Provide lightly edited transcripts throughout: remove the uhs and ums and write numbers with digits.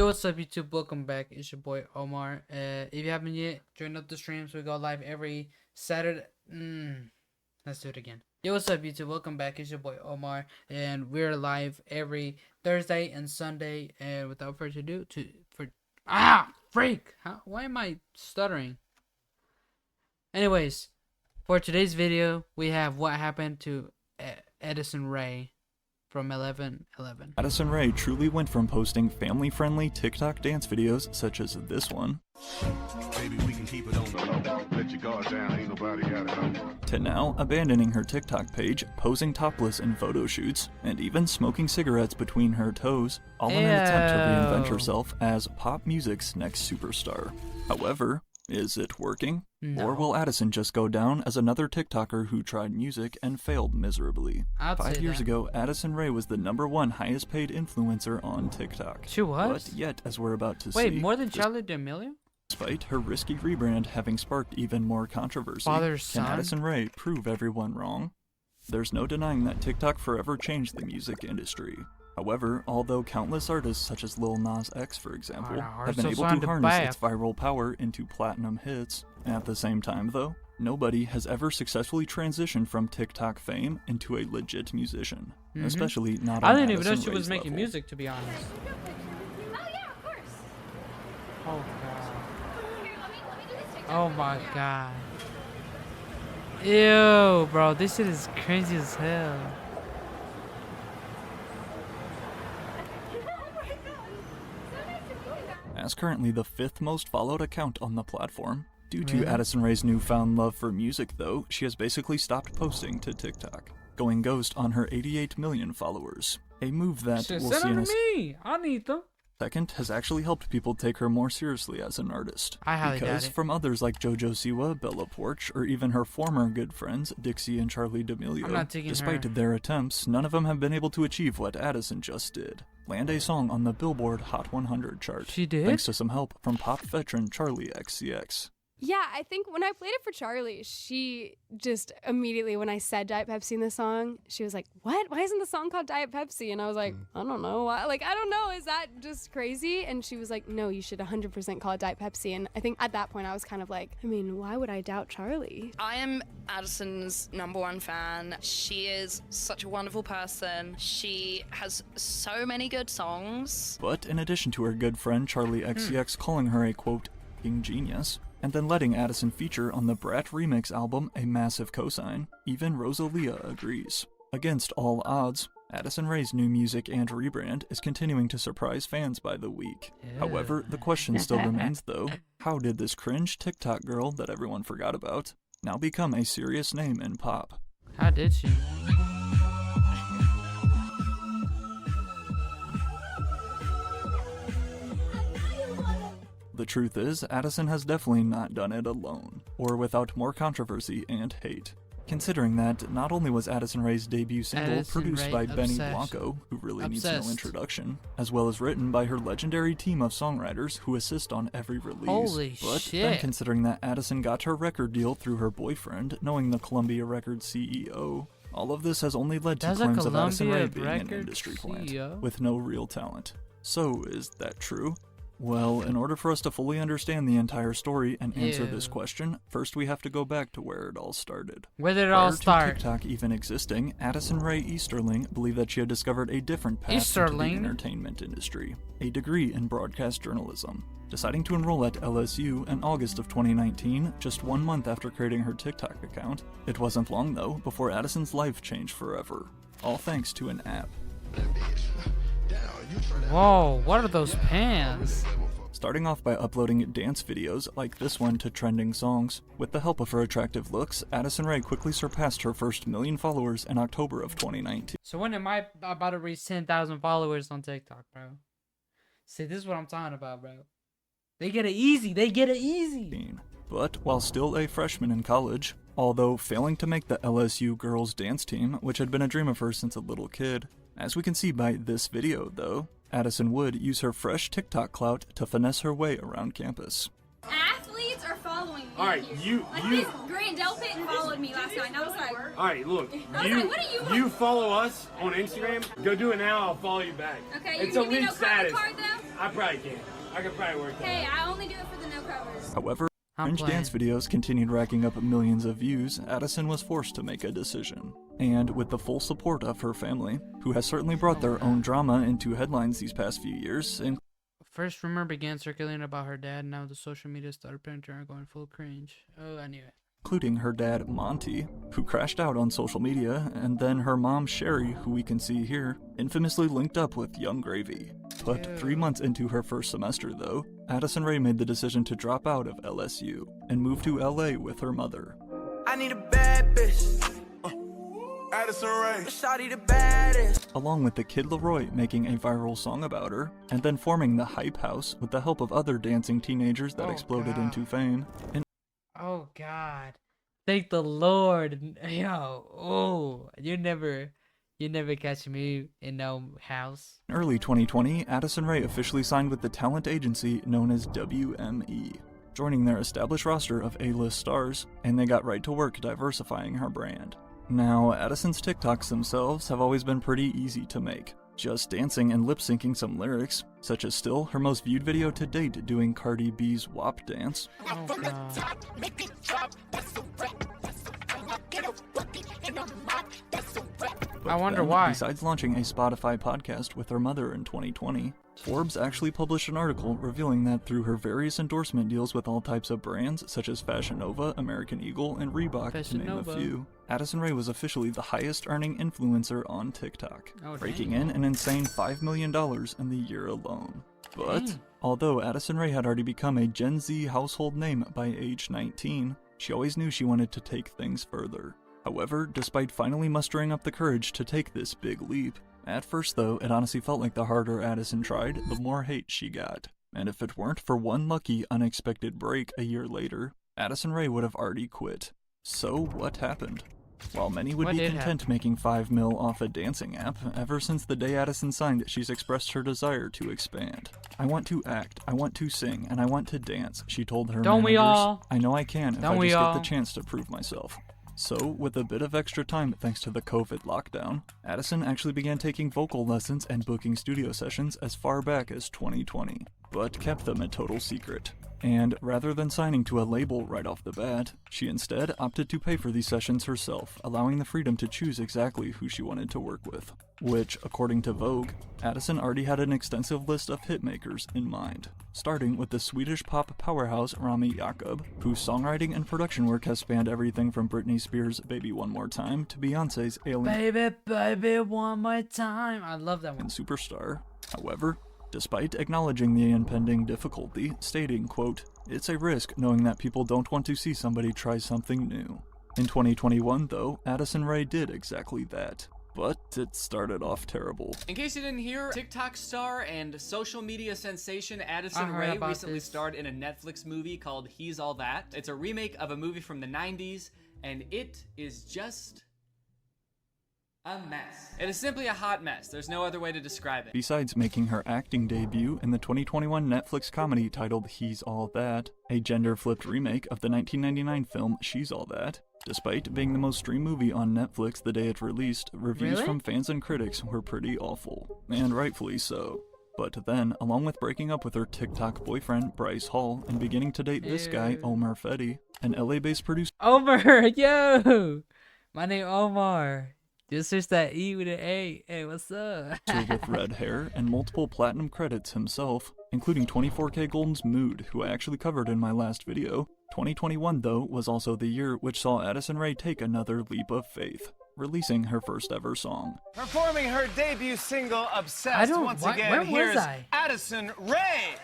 Yo, what's up, YouTube? Welcome back. It's your boy Omar. If you haven't yet, join up the streams. We go live every Saturday. Let's do it again. Yo, what's up, YouTube? Welcome back. It's your boy Omar, and we're live every Thursday and Sunday. And without further ado, why am I stuttering? Anyways, for today's video, we have what happened to Addison Rae from 11/11. Addison Rae truly went from posting family-friendly TikTok dance videos such as this one, Baby, we can keep it on the low. Let your guard down, ain't nobody got it on. to now abandoning her TikTok page, posing topless in photo shoots, and even smoking cigarettes between her toes, all in an attempt to reinvent herself as pop music's next superstar. However, is it working? No. Or will Addison just go down as another TikToker who tried music and failed miserably? 5 years ago, Addison Rae was the #1 highest paid influencer on TikTok. She was? But yet, as we're about to see... Wait, more than Charli D'Amelio? Despite her risky rebrand having sparked even more controversy, can Addison Rae prove everyone wrong? There's no denying that TikTok forever changed the music industry. However, although countless artists such as Lil Nas X, for example, have been able to harness its viral power into platinum hits, at the same time though, nobody has ever successfully transitioned from TikTok fame into a legit musician, especially not on I didn't even know she Addison was Rae's making level. music, to be honest. Oh yeah, of course. Oh god. Here, let me do this TikTok. Oh my god. Ew, bro, this shit is crazy as hell. As currently the 5th most followed account on the platform. Due to Addison Rae's newfound love for music though, she has basically stopped posting to TikTok, going ghost on her 88 million followers. A move that we'll see in a me. I need them. second has actually helped people take her more seriously as an artist. I highly doubt because it. from others like JoJo Siwa, Bella Poarch, or even her former good friends, Dixie and Charli D'Amelio, despite their attempts, none of them have been able to achieve what Addison just did. Land a song on the Billboard Hot 100 chart. She did? Thanks to some help from pop veteran Charli XCX. Yeah, I think when I played it for Charli, she just immediately, when I said Diet Pepsi in the song, she was like, what? Why isn't the song called Diet Pepsi? And I was like, I don't know. I don't know. Is that just crazy? And she was like, no, you should 100% call it Diet Pepsi. And I think at that point I was kind of like, I mean, why would I doubt Charli? I am Addison's #1 fan. She is such a wonderful person. She has so many good songs. But in addition to her good friend Charli XCX calling her a quote, "king genius," and then letting Addison feature on the Brat remix album a massive cosign, even Rosalia agrees. Against all odds, Addison Rae's new music and rebrand is continuing to surprise fans by the week. However, the question still remains though, how did this cringe TikTok girl that everyone forgot about now become a serious name in pop? How did she? The truth is, Addison has definitely not done it alone, or without more controversy and hate. Considering that not only was Addison Rae's debut single produced by Benny Blanco, who really needs no introduction, as well as written by her legendary team of songwriters who assist on every release. Holy but shit. then considering that Addison got her record deal through her boyfriend, knowing the Columbia Records CEO, all of this has only led to claims of Addison Rae being an industry plant, with no real talent. So is that true? Well, in order for us to fully understand the entire story and answer this question, first we have to go back to where it all started. Where did it all start? Prior to TikTok even existing, Addison Rae Easterling believed that she had discovered a different path into the entertainment industry, a degree in broadcast journalism. Deciding to enroll at LSU in August of 2019, just 1 month after creating her TikTok account. It wasn't long though before Addison's life changed forever, all thanks to an app. Whoa, what are those pants? Starting off by uploading dance videos like this one to trending songs. With the help of her attractive looks, Addison Rae quickly surpassed her first 1 million followers in October of 2019. So when am I about to reach 10,000 followers on TikTok, bro? See, this is what I'm talking about, bro. They get it easy. They get it easy. But while still a freshman in college, although failing to make the LSU girls dance team, which had been a dream of hers since a little kid, as we can see by this video though, Addison would use her fresh TikTok clout to finesse her way around campus. Athletes are following me. Alright, you this Grant Delpit followed me last night and I was like, alright, look, I was like, what do you want? you follow us on Instagram, go do it now, I'll follow you back. Okay, it's you a give me league no status. card though? I probably can. I could probably work that Hey, out. I only do it for the no covers. However, I'm cringe dance videos continued racking up millions of views. Addison was forced to make a decision. And with the full support of her family, who has certainly brought their own drama into headlines these past few years, First rumor began circulating about her dad, and now the social media started penetrating, going full cringe. Oh, I knew it. including her dad, Monty, who crashed out on social media, and then her mom, Sherry, who we can see here, infamously linked up with Young Gravy. But 3 months into her first semester, though, Addison Rae made the decision to drop out of LSU and move to LA with her mother. I need a bad bitch. Addison Rae. Shawty the baddest. Along with the Kid Laroi making a viral song about her, and then forming the Hype House with the help of other dancing teenagers that exploded into fame. Oh God, thank the Lord. Yo, oh, you never catch me in no house. In early 2020, Addison Rae officially signed with the talent agency known as WME, joining their established roster of A-list stars, and they got right to work diversifying her brand. Now, Addison's TikToks themselves have always been pretty easy to make, just dancing and lip-syncing some lyrics, such as still her most viewed video to date doing Cardi B's WAP dance. Oh God. I wonder Then, why. Besides launching a Spotify podcast with her mother in 2020, Forbes actually published an article revealing that through her various endorsement deals with all types of brands such as Fashion Nova, American Eagle, and Reebok, to name a few, Addison Rae was officially the highest earning influencer on TikTok, raking in an insane $5 million in the year alone. But, although Addison Rae had already become a Gen Z household name by age 19, she always knew she wanted to take things further. However, despite finally mustering up the courage to take this big leap, at first though, it honestly felt like the harder Addison tried, the more hate she got. And if it weren't for one lucky, unexpected break a year later, Addison Rae would have already quit. So what happened? While many would be content making $5 million off a dancing app, ever since the day Addison signed, she's expressed her desire to expand. "I want to act, I want to sing, and I want to dance," she told her managers. We all? "I know I can if I just get the chance to prove myself." So, with a bit of extra time thanks to the COVID lockdown, Addison actually began taking vocal lessons and booking studio sessions as far back as 2020, but kept them a total secret. And rather than signing to a label right off the bat, she instead opted to pay for these sessions herself, allowing the freedom to choose exactly who she wanted to work with. Which, according to Vogue, Addison already had an extensive list of hitmakers in mind, starting with the Swedish pop powerhouse Rami Jakob, whose songwriting and production work has spanned everything from Britney Spears' Baby One More Time to Beyonce's Alien Baby, baby, one more time. I love that one. Superstar. However, despite acknowledging the impending difficulty, stating, quote, "It's a risk knowing that people don't want to see somebody try something new." In 2021, though, Addison Rae did exactly that. But it started off terrible. In case you didn't hear, TikTok star and social media sensation Addison Rae recently starred in a Netflix movie called He's All That. It's a remake of a movie from the 90s, and it is just a mess. It is simply a hot mess. There's no other way to describe it. Besides making her acting debut in the 2021 Netflix comedy titled He's All That, a gender-flipped remake of the 1999 film She's All That, despite being the most streamed movie on Netflix the day it released, reviews from fans and critics were pretty awful, and rightfully so. But then, along with breaking up with her TikTok boyfriend Bryce Hall and beginning to date this guy, Omar Fetty, an LA-based producer. Omar, yo! My name Omar. Just search that E with an A. Hey, what's up? With red hair and multiple platinum credits himself, including 24K Golden's Mood, who I actually covered in my last video. 2021, though, was also the year which saw Addison Rae take another leap of faith, releasing her first ever song. Performing her debut single, Obsessed, once again, here's Addison Rae!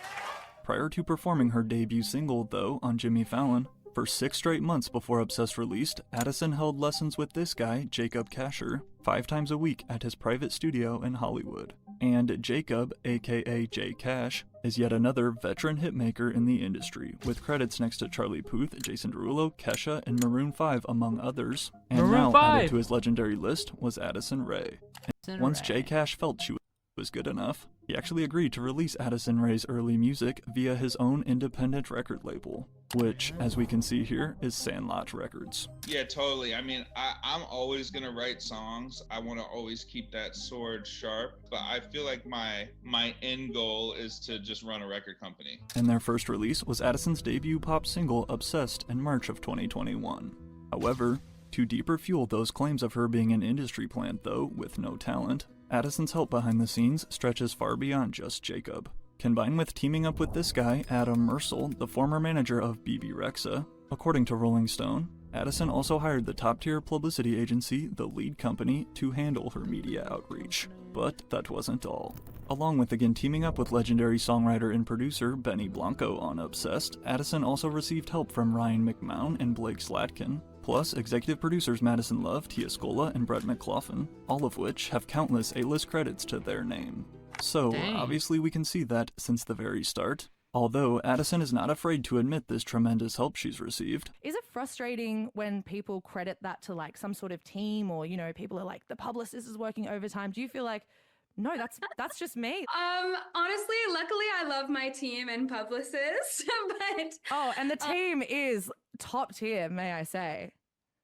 Prior to performing her debut single, though, on Jimmy Fallon, for 6 straight months before Obsessed released, Addison held lessons with this guy, Jacob Kasher, 5 times a week at his private studio in Hollywood. And Jacob, aka J Cash, is yet another veteran hitmaker in the industry, with credits next to Charlie Puth, Jason Derulo, Kesha, and Maroon 5, among others. And now added to his legendary list was Addison Rae. And once J Cash felt she was was good enough. He actually agreed to release Addison Rae's early music via his own independent record label, which, as we can see here, is Sandlot Records. Yeah, totally. I mean, I'm always gonna write songs. I want to always keep that sword sharp, but I feel like my end goal is to just run a record company. And their first release was Addison's debut pop single, Obsessed, in March of 2021. However, to deeper fuel those claims of her being an industry plant, though, with no talent, Addison's help behind the scenes stretches far beyond just Jacob. Combined with teaming up with this guy, Adam Mersel, the former manager of BB Rexa, according to Rolling Stone, Addison also hired the top-tier publicity agency, The Lead Company, to handle her media outreach. But that wasn't all. Along with again teaming up with legendary songwriter and producer Benny Blanco on Obsessed, Addison also received help from Ryan McMahon and Blake Slatkin, plus executive producers Madison Love, Tia Scola, and Brett McLaughlin, all of which have countless A-list credits to their name. So, obviously we can see that since the very start, although Addison is not afraid to admit this tremendous help she's received. Is it frustrating when people credit that to like some sort of team, or, you know, people are like, the publicist is working overtime? Do you feel like, no, that's just me? Honestly, luckily I love my team and publicist, but... Oh, and the team is top tier, may I say.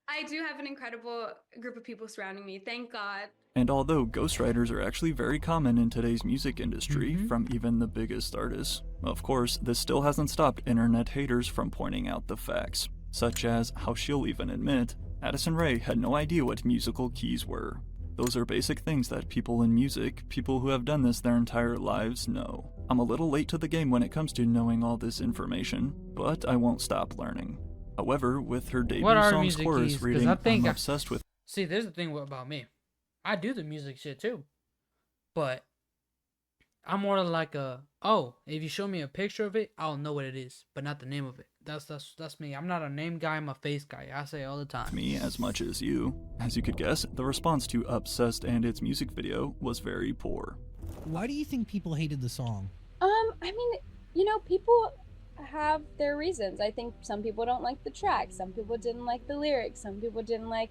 I do have an incredible group of people surrounding me, thank God. And although ghostwriters are actually very common in today's music industry, from even the biggest artists, of course, this still hasn't stopped internet haters from pointing out the facts, such as how she'll even admit Addison Rae had no idea what musical keys were. Those are basic things that people in music, people who have done this their entire lives, know. I'm a little late to the game when it comes to knowing all this information, but I won't stop learning. However, with her debut song's chorus reading, I'm obsessed with... See, there's the thing about me. I do the music shit too. But I'm more like if you show me a picture of it, I'll know what it is, but not the name of it. That's me. I'm not a name guy, I'm a face guy. I say it all the time. Me as much as you. As you could guess, the response to Obsessed and its music video was very poor. Why do you think people hated the song? I mean, you know, people have their reasons. I think some people don't like the track, some people didn't like the lyrics, some people didn't like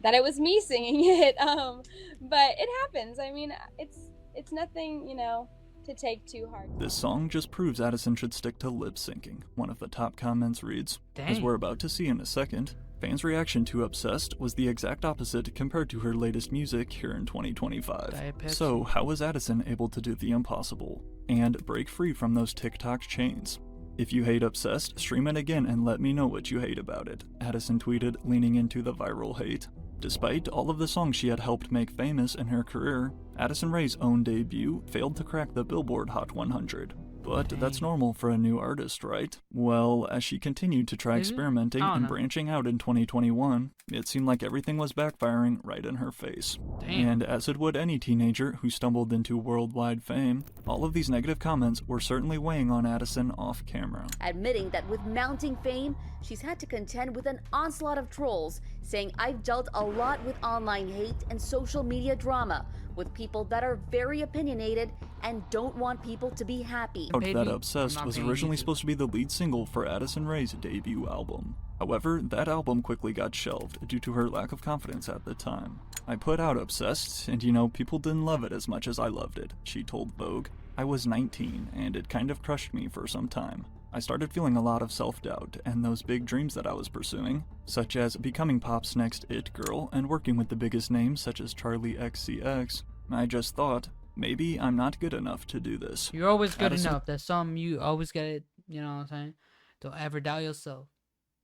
that it was me singing it. But it happens. I mean, it's nothing, you know, to take too hard. This song just proves Addison should stick to lip syncing. One of the top comments reads, as we're about to see in a second, fans' reaction to Obsessed was the exact opposite compared to her latest music here in 2025. So how was Addison able to do the impossible and break free from those TikTok chains? If you hate Obsessed, stream it again and let me know what you hate about it, Addison tweeted, leaning into the viral hate. Despite all of the songs she had helped make famous in her career, Addison Rae's own debut failed to crack the Billboard Hot 100. But that's normal for a new artist, right? Well, as she continued to try experimenting and branching out in 2021, it seemed like everything was backfiring right in her face. And as it would any teenager who stumbled into worldwide fame, all of these negative comments were certainly weighing on Addison off camera. Admitting that with mounting fame, she's had to contend with an onslaught of trolls, saying, "I've dealt a lot with online hate and social media drama, with people that are very opinionated and don't want people to be happy." That Obsessed was originally supposed to be the lead single for Addison Rae's debut album. However, that album quickly got shelved due to her lack of confidence at the time. "I put out Obsessed, and you know, people didn't love it as much as I loved it," she told Vogue. "I was 19, and it kind of crushed me for some time. I started feeling a lot of self-doubt, and those big dreams that I was pursuing, such as becoming pop's next it girl and working with the biggest names such as Charlie XCX, I just thought, maybe I'm not good enough to do this." You're always good enough. That's something you always gotta, you know what I'm saying? Don't ever doubt yourself.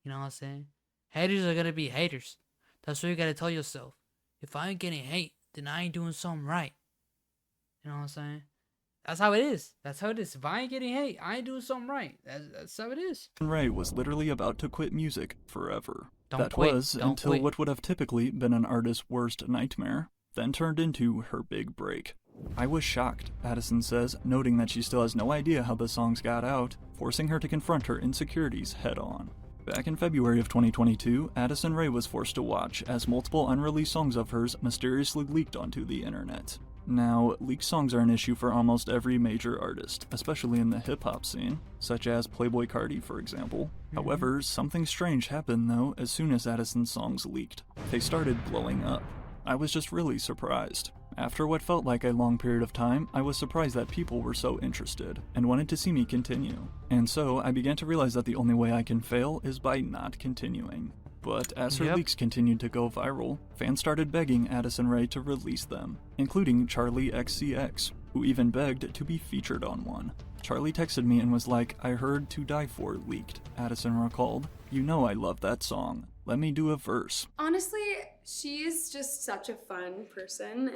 You know what I'm saying? Haters are gonna be haters. That's what you gotta tell yourself. If I ain't getting hate, then I ain't doing something right. You know what I'm saying? That's how it is. That's how it is. If I ain't getting hate, I ain't doing something right. That's how it is. Rae was literally about to quit music forever. Until what would have typically been an artist's worst nightmare, then turned into her big break. "I was shocked," Addison says, noting that she still has no idea how the songs got out, forcing her to confront her insecurities head on. Back in February of 2022, Addison Rae was forced to watch as multiple unreleased songs of hers mysteriously leaked onto the internet. Now, leaked songs are an issue for almost every major artist, especially in the hip-hop scene, such as Playboi Carti, for example. However, something strange happened though as soon as Addison's songs leaked. They started blowing up. I was just really surprised. After what felt like a long period of time, I was surprised that people were so interested and wanted to see me continue. And so I began to realize that the only way I can fail is by not continuing. But as her leaks continued to go viral, fans started begging Addison Rae to release them, including Charlie XCX, who even begged to be featured on one. Charlie texted me and was like, "I heard To Die For leaked," Addison recalled. "You know I love that song. Let me do a verse." Honestly, she's just such a fun person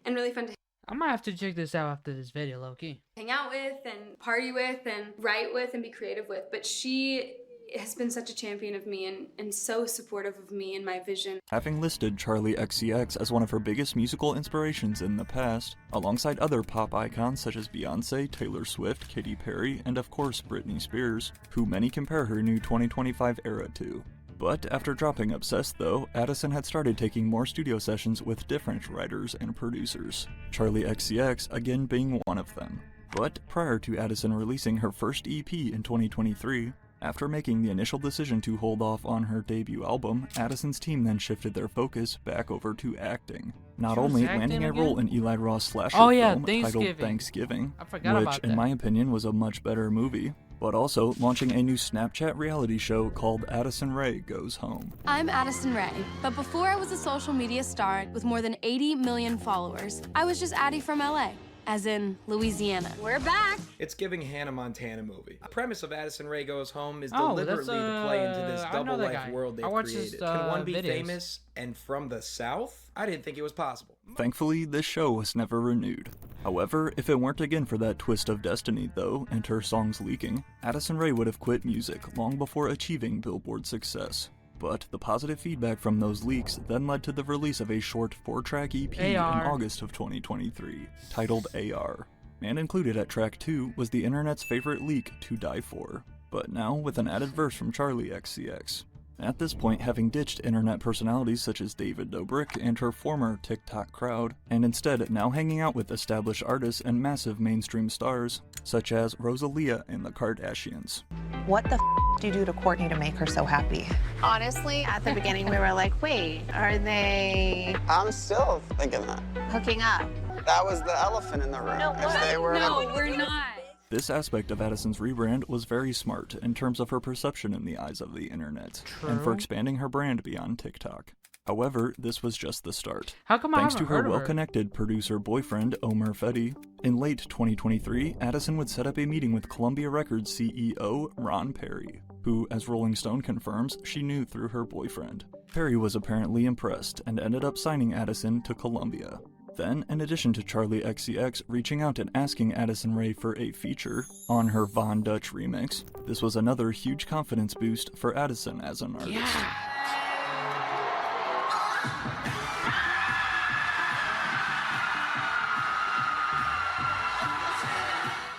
and really fun to I might have to check this out after this video, low-key. hang out with and party with and write with and be creative with. But she has been such a champion of me and so supportive of me and my vision. Having listed Charlie XCX as one of her biggest musical inspirations in the past, alongside other pop icons such as Beyonce, Taylor Swift, Katy Perry, and of course Britney Spears, who many compare her new 2025 era to. But after dropping Obsessed though, Addison had started taking more studio sessions with different writers and producers, Charlie XCX again being one of them. But prior to Addison releasing her first EP in 2023, after making the initial decision to hold off on her debut album, Addison's team then shifted their focus back over to acting. Not only landing a role in Eli Roth's slasher film titled Thanksgiving, which in my opinion was a much better movie, but also launching a new Snapchat reality show called Addison Rae Goes Home. I'm Addison Rae, but before I was a social media star with more than 80 million followers, I was just Addie from LA. As in Louisiana. We're back! It's giving Hannah Montana movie. The premise of Addison Rae Goes Home is deliberately to play into this double life world they've created. Can one be famous and from the South? I didn't think it was possible. Thankfully, this show was never renewed. However, if it weren't again for that twist of destiny though, and her songs leaking, Addison Rae would have quit music long before achieving Billboard success. But the positive feedback from those leaks then led to the release of a short 4-track EP in August of 2023, titled AR. And included at track 2 was the internet's favorite leak, To Die For, but now with an added verse from Charlie XCX. At this point, having ditched internet personalities such as David Dobrik and her former TikTok crowd, and instead now hanging out with established artists and massive mainstream stars, such as Rosalia and the Kardashians. What the do you do to Courtney to make her so happy? Honestly, at the beginning we were like, wait, are they... I'm still thinking that. Hooking up? That was the elephant in the room. No, we're not. This aspect of Addison's rebrand was very smart in terms of her perception in the eyes of the internet, and for expanding her brand beyond TikTok. However, this was just the start. How come Thanks to her well-connected producer boyfriend, Omer Fedi, in late 2023, Addison would set up a meeting with Columbia Records CEO Ron Perry, who, as Rolling Stone confirms, she knew through her boyfriend. Perry was apparently impressed and ended up signing Addison to Columbia. Then, in addition to Charlie XCX reaching out and asking Addison Rae for a feature on her Von Dutch remix, this was another huge confidence boost for Addison as an artist. Yeah.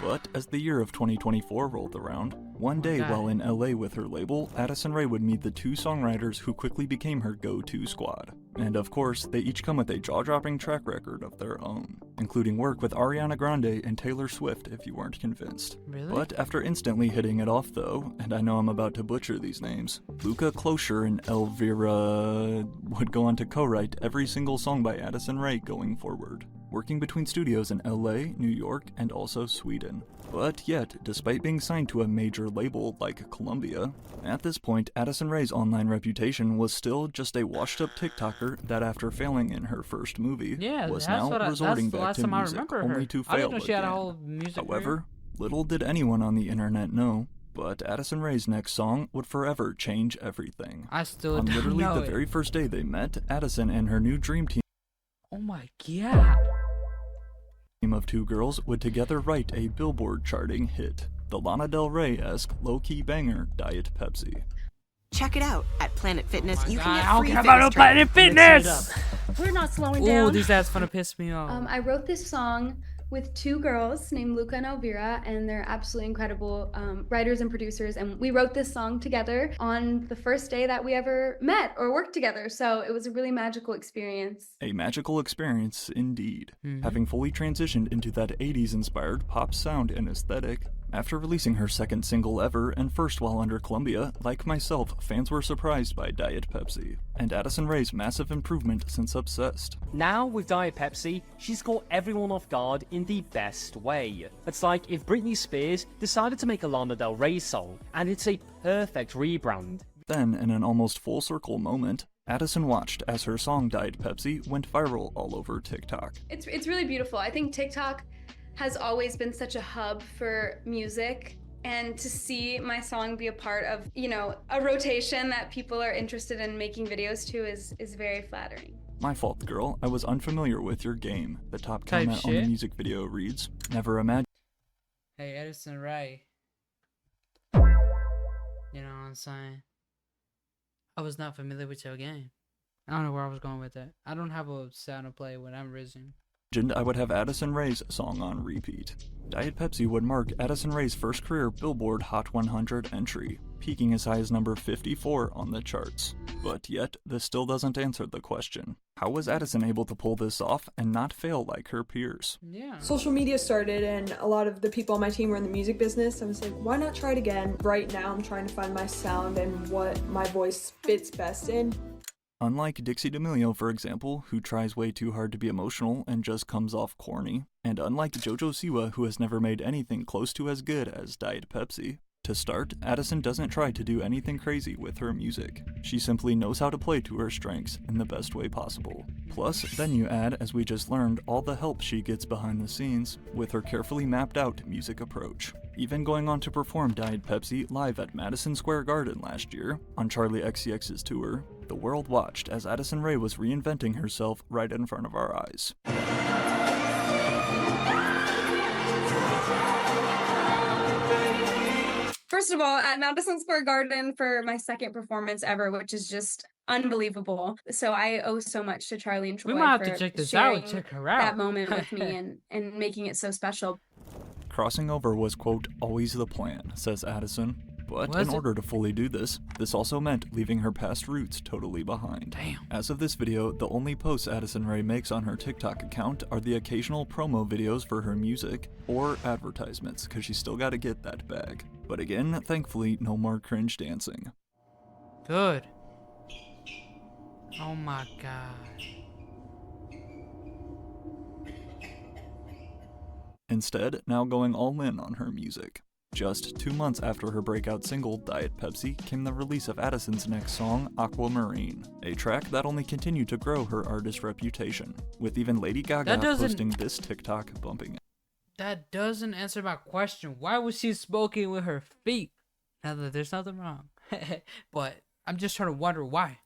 But as the year of 2024 rolled around, one day while in LA with her label, Addison Rae would meet the 2 songwriters who quickly became her go-to squad. And of course, they each come with a jaw-dropping track record of their own, including work with Ariana Grande and Taylor Swift if you weren't convinced. Really? But after instantly hitting it off though, and I know I'm about to butcher these names, Luca Clocher and Elvira would go on to co-write every single song by Addison Rae going forward, working between studios in LA, New York, and also Sweden. But yet, despite being signed to a major label like Columbia, at this point Addison Rae's online reputation was still just a washed-up TikToker that after failing in her first movie, was now resorting back to music only to fail again. However, little did anyone on the internet know, but Addison Rae's next song would forever change everything. I still on don't literally know the very first day they met, Addison and her new dream team Oh my god. of 2 girls would together write a Billboard charting hit, the Lana Del Rey-esque low-key banger Diet Pepsi. Check it out at Planet Fitness. You can get I don't free care about no Planet Fitness! We're not slowing Ooh, down. these ads finna piss me off. I wrote this song with 2 girls named Luca and Elvira, and they're absolutely incredible writers and producers. And we wrote this song together on the first day that we ever met or worked together. So it was a really magical experience. A magical experience indeed. Having fully transitioned into that 80s inspired pop sound and aesthetic, After releasing her second single ever and first while under Columbia, like myself, fans were surprised by Diet Pepsi, and Addison Rae's massive improvement since Obsessed. Now, with Diet Pepsi, she's caught everyone off guard in the best way. It's like if Britney Spears decided to make a Lana Del Rey song, and it's a perfect rebrand. Then, in an almost full circle moment, Addison watched as her song Diet Pepsi went viral all over TikTok. It's really beautiful. I think TikTok has always been such a hub for music, and to see my song be a part of, you know, a rotation that people are interested in making videos to is very flattering. My fault, girl. I was unfamiliar with your game. The top comment on the music video reads, "Never imagined." Hey, Addison Rae. You know what I'm saying? I was not familiar with your game. I don't know where I was going with that. I don't have a sound to play when I'm rizzing. I would have Addison Rae's song on repeat. Diet Pepsi would mark Addison Rae's first career Billboard Hot 100 entry, peaking as high as number 54 on the charts. But yet, this still doesn't answer the question. How was Addison able to pull this off and not fail like her peers? Yeah. Social media started and a lot of the people on my team were in the music business. I was like, why not try it again? Right now I'm trying to find my sound and what my voice fits best in. Unlike Dixie D'Amelio, for example, who tries way too hard to be emotional and just comes off corny, and unlike JoJo Siwa, who has never made anything close to as good as Diet Pepsi, to start, Addison doesn't try to do anything crazy with her music. She simply knows how to play to her strengths in the best way possible. Plus, then you add, as we just learned, all the help she gets behind the scenes with her carefully mapped out music approach. Even going on to perform Diet Pepsi live at Madison Square Garden last year, on Charli XCX's tour, the world watched as Addison Rae was reinventing herself right in front of our eyes. First of all, at Madison Square Garden for my second performance ever, which is just unbelievable. So I owe so much to Charli and Troy. We might have to check this out. Check her out. That moment with me and making it so special. Crossing over was, quote, always the plan, says Addison. But in order to fully do this, this also meant leaving her past roots totally behind. Damn. As of this video, the only posts Addison Rae makes on her TikTok account are the occasional promo videos for her music, or advertisements, cause she's still gotta get that bag. But again, thankfully, no more cringe dancing. Good. Oh my god. Instead, now going all in on her music. Just 2 months after her breakout single, Diet Pepsi, came the release of Addison's next song, Aquamarine, a track that only continued to grow her artist reputation, with even Lady Gaga posting this TikTok bumping it. That doesn't answer my question. Why was she smoking with her feet? Now that there's nothing wrong. But I'm just trying to wonder why.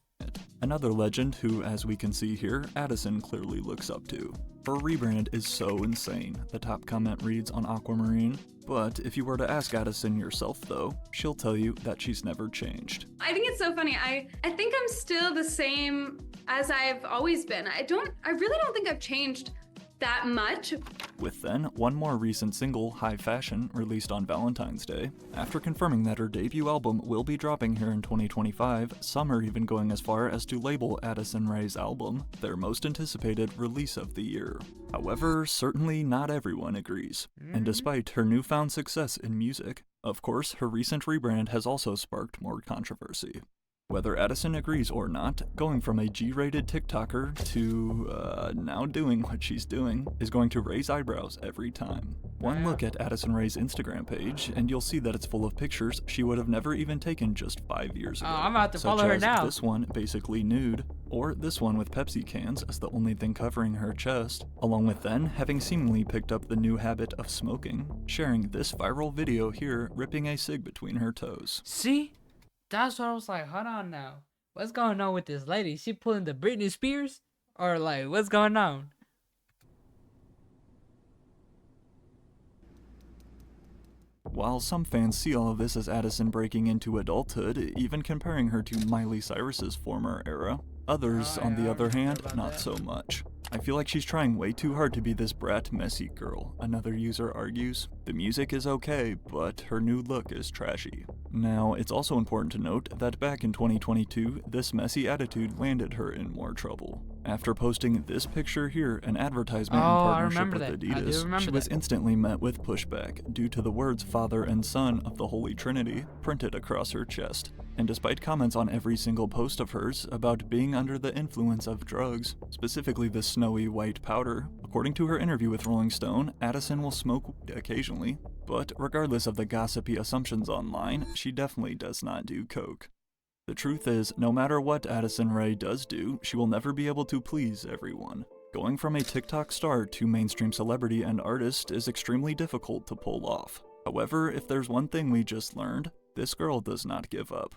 Another legend who, as we can see here, Addison clearly looks up to. Her rebrand is so insane, the top comment reads on Aquamarine. But if you were to ask Addison yourself though, she'll tell you that she's never changed. I think it's so funny. I think I'm still the same as I've always been. I really don't think I've changed that much. With then one more recent single, High Fashion, released on Valentine's Day. After confirming that her debut album will be dropping here in 2025, some are even going as far as to label Addison Rae's album their most anticipated release of the year. However, certainly not everyone agrees. And despite her newfound success in music, of course, her recent rebrand has also sparked more controversy. Whether Addison agrees or not, going from a G-rated TikToker to now doing what she's doing is going to raise eyebrows every time. One look at Addison Rae's Instagram page, and you'll see that it's full of pictures she would have never even taken just 5 years ago. I'm about to follow her now. This one basically nude, or this one with Pepsi cans as the only thing covering her chest, along with then having seemingly picked up the new habit of smoking, sharing this viral video here ripping a cig between her toes. See? That's what I was like, hold on now. What's going on with this lady? She pulling the Britney Spears? Or like, what's going on? While some fans see all of this as Addison breaking into adulthood, even comparing her to Miley Cyrus's former era, others, on the other hand, not so much. I feel like she's trying way too hard to be this brat messy girl, another user argues. The music is okay, but her new look is trashy. Now, it's also important to note that back in 2022, this messy attitude landed her in more trouble. After posting this picture here, an advertisement in partnership with Adidas, she was instantly met with pushback due to the words Father and Son of the Holy Trinity printed across her chest. And despite comments on every single post of hers about being under the influence of drugs, specifically the snowy white powder, according to her interview with Rolling Stone, Addison will smoke weed occasionally, but regardless of the gossipy assumptions online, she definitely does not do coke. The truth is, no matter what Addison Rae does do, she will never be able to please everyone. Going from a TikTok star to mainstream celebrity and artist is extremely difficult to pull off. However, if there's one thing we just learned, this girl does not give up.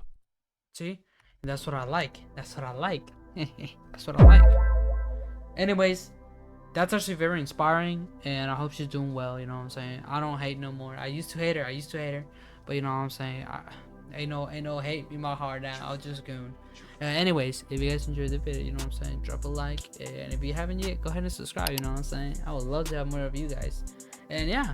See? That's what I like. That's what I like. That's what I like. Anyways, that's actually very inspiring, and I hope she's doing well, you know what I'm saying? I don't hate no more. I used to hate her, but you know what I'm saying? Ain't no hate in my heart now. I'll just goon. Anyways, if you guys enjoyed the video, you know what I'm saying, drop a like, and if you haven't yet, go ahead and subscribe, you know what I'm saying? I would love to have more of you guys. And yeah.